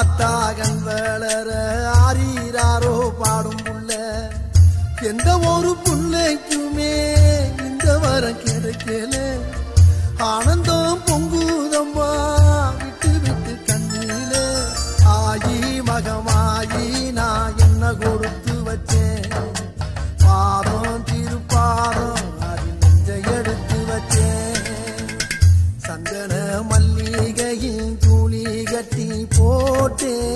ஆத்தாகன் வளர ஆரீராரோ பாடும் புள்ள எந்த ஒரு புள்ளைக்குமே இந்த வரம் கிடைக்கல ஆனந்தம் பொங்குதம்மா விட்டு விட்டு கண்ணீல ஆயி மகமாயி நான் என்ன கொடுத்து வச்சேன் பாதம் திருப்பாதம் அது நெஞ்ச எடுத்து வச்சேன் சந்தன மல்லிகையின் துளி கட்டி போட்டேன்